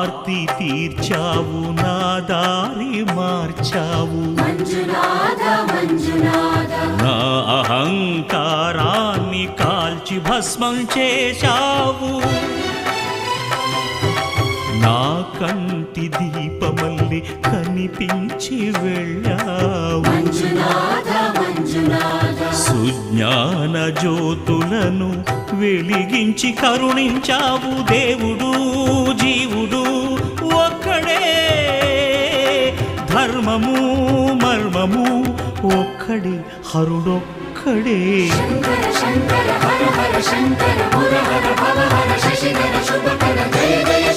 ఆర్తి తీర్చావు నా దారి మార్చావు నా అహంకారాన్ని కాల్చి భస్మం చేశావు నా కంటి దీపమల్లి కనిపించి వెళ్ళావు సుజ్ఞాన జ్యోతులను వెలిగించి కరుణించావు దేవుడు జీవుడు ఒక్కడే ధర్మము మర్మము ఒక్కడే హరుడొక్కడే శంకర శంకర హర హర శంకర ముర హర భవ హర శశిధర శుభకర జయ జయ